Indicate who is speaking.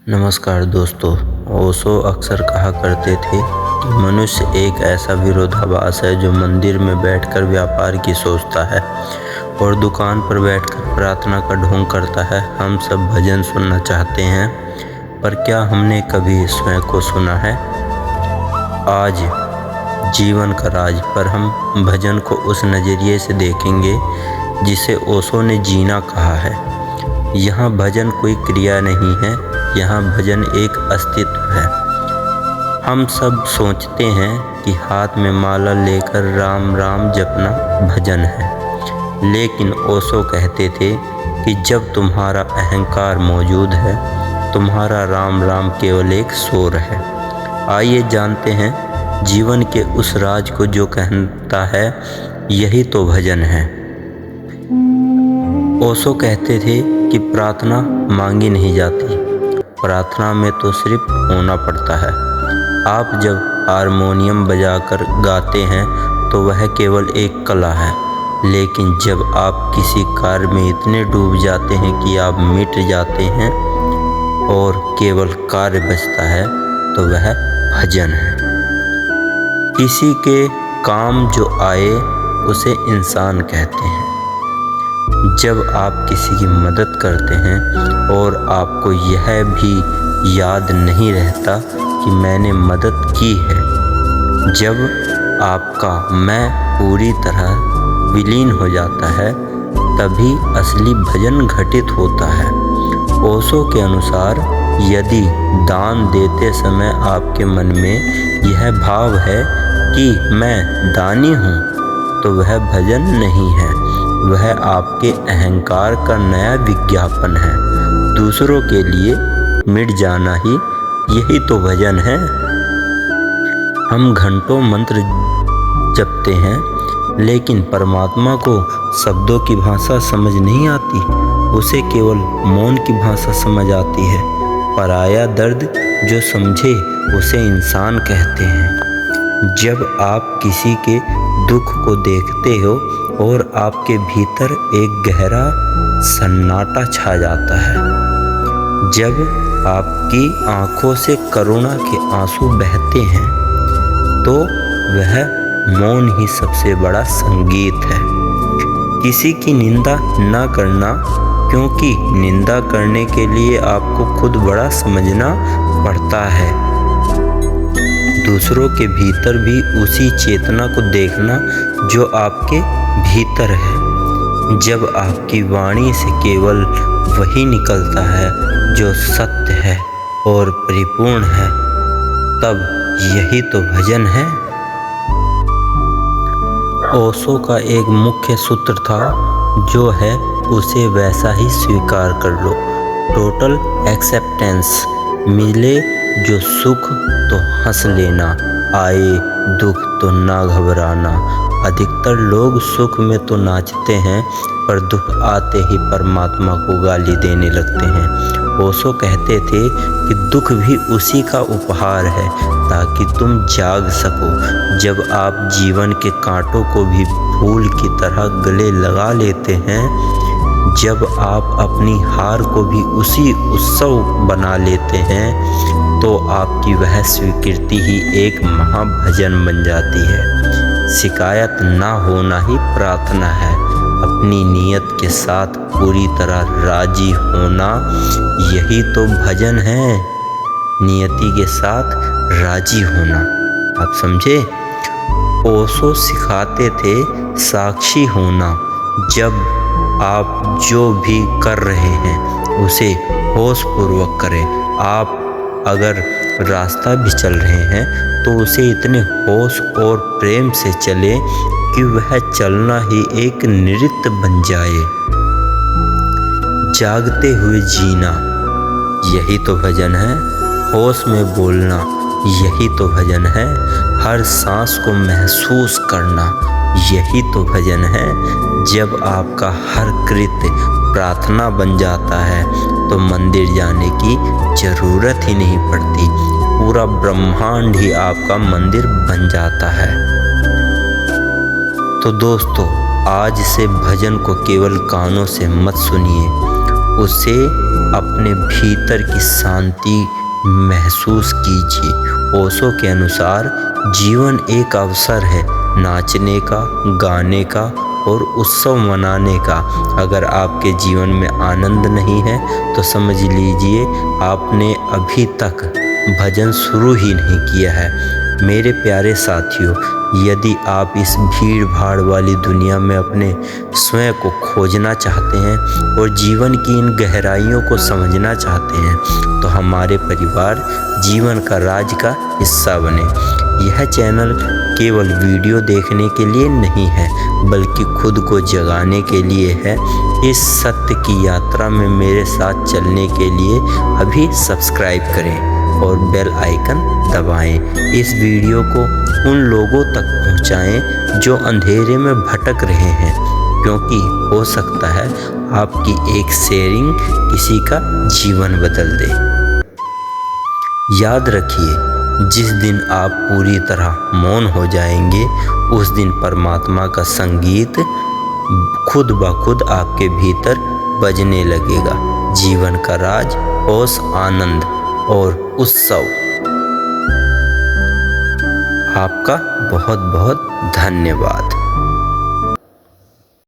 Speaker 1: नमस्कार दोस्तों। ओशो अक्सर कहा करते थे कि मनुष्य एक ऐसा विरोधाभास है जो मंदिर में बैठकर व्यापार की सोचता है और दुकान पर बैठकर प्रार्थना का ढोंग करता है। हम सब भजन सुनना चाहते हैं, पर क्या हमने कभी स्वयं को सुना है? आज जीवन का राज पर हम भजन को उस नज़रिए से देखेंगे जिसे ओशो ने जीना कहा है। यहाँ भजन कोई क्रिया नहीं है, यहाँ भजन एक अस्तित्व है। हम सब सोचते हैं कि हाथ में माला लेकर राम राम जपना भजन है, लेकिन ओशो कहते थे कि जब तुम्हारा अहंकार मौजूद है, तुम्हारा राम राम केवल एक शोर है। आइए जानते हैं जीवन के उस राज को जो कहता है यही तो भजन है। ओशो कहते थे कि प्रार्थना मांगी नहीं जाती, प्रार्थना में तो सिर्फ होना पड़ता है। आप जब हारमोनियम बजाकर गाते हैं तो वह केवल एक कला है, लेकिन जब आप किसी कार्य में इतने डूब जाते हैं कि आप मिट जाते हैं और केवल कार्य बचता है तो वह भजन है। किसी के काम जो आए उसे इंसान कहते हैं। जब आप किसी की मदद करते हैं और आपको यह भी याद नहीं रहता कि मैंने मदद की है, जब आपका मैं पूरी तरह विलीन हो जाता है, तभी असली भजन घटित होता है। ओशो के अनुसार यदि दान देते समय आपके मन में यह भाव है कि मैं दानी हूँ, तो वह भजन नहीं है, वह आपके अहंकार का नया विज्ञापन है। दूसरों के लिए मिट जाना ही यही तो भजन है। हम घंटों मंत्र जपते हैं, लेकिन परमात्मा को शब्दों की भाषा समझ नहीं आती, उसे केवल मौन की भाषा समझ आती है। पराया दर्द जो समझे उसे इंसान कहते हैं। जब आप किसी के दुख को देखते हो और आपके भीतर एक गहरा सन्नाटा छा जाता है, जब आपकी आंखों से करुणा के आंसू बहते हैं, तो वह मौन ही सबसे बड़ा संगीत है। किसी की निंदा न करना, क्योंकि निंदा करने के लिए आपको खुद बड़ा समझना पड़ता है। दूसरों के भीतर भी उसी चेतना को देखना जो आपके भीतर है। जब आपकी वाणी से केवल वही निकलता है जो सत्य है और परिपूर्ण है, तब यही तो भजन है। ओशो का एक मुख्य सूत्र था, जो है उसे वैसा ही स्वीकार कर लो। Total acceptance. मिले जो सुख तो हंस लेना, आए दुख तो ना घबराना। अधिकतर लोग सुख में तो नाचते हैं, पर दुख आते ही परमात्मा को गाली देने लगते हैं। ओशो कहते थे कि दुख भी उसी का उपहार है, ताकि तुम जाग सको। जब आप जीवन के कांटों को भी फूल की तरह गले लगा लेते हैं, जब आप अपनी हार को भी उसी उत्सव बना लेते हैं, तो आपकी वह स्वीकृति ही एक महाभजन बन जाती है। शिकायत ना होना ही प्रार्थना है। अपनी नियत के साथ पूरी तरह राजी होना, यही तो भजन है। नियति के साथ राजी होना, आप समझे? ओशो सिखाते थे साक्षी होना। जब आप जो भी कर रहे हैं उसे होश पूर्वक करें। आप अगर रास्ता भी चल रहे हैं तो उसे इतने होश और प्रेम से चलें कि वह चलना ही एक नृत्य बन जाए। जागते हुए जीना, यही तो भजन है। होश में बोलना, यही तो भजन है। हर सांस को महसूस करना, यही तो भजन है। जब आपका हर कृत्य प्रार्थना बन जाता है तो मंदिर जाने की जरूरत ही नहीं पड़ती। पूरा ब्रह्मांड ही आपका मंदिर बन जाता है। तो दोस्तों, आज से भजन को केवल कानों से मत सुनिए, उसे अपने भीतर की शांति महसूस कीजिए। ओशो के अनुसार जीवन एक अवसर है नाचने का, गाने का और उत्सव मनाने का। अगर आपके जीवन में आनंद नहीं है तो समझ लीजिए आपने अभी तक भजन शुरू ही नहीं किया है। मेरे प्यारे साथियों, यदि आप इस भीड़ भाड़ वाली दुनिया में अपने स्वयं को खोजना चाहते हैं और जीवन की इन गहराइयों को समझना चाहते हैं तो हमारे परिवार जीवन का राज का हिस्सा बने। यह चैनल केवल वीडियो देखने के लिए नहीं है बल्कि खुद को जगाने के लिए है। इस सत्य की यात्रा में मेरे साथ चलने के लिए अभी सब्सक्राइब करें और बेल आइकन दबाएं। इस वीडियो को उन लोगों तक पहुंचाएं जो अंधेरे में भटक रहे हैं, क्योंकि हो सकता है आपकी एक शेयरिंग किसी का जीवन बदल दे। याद रखिए, जिस दिन आप पूरी तरह मौन हो जाएंगे उस दिन परमात्मा का संगीत खुद ब खुद आपके भीतर बजने लगेगा। जीवन का राज, होश, आनंद और उत्सव। आपका बहुत बहुत धन्यवाद।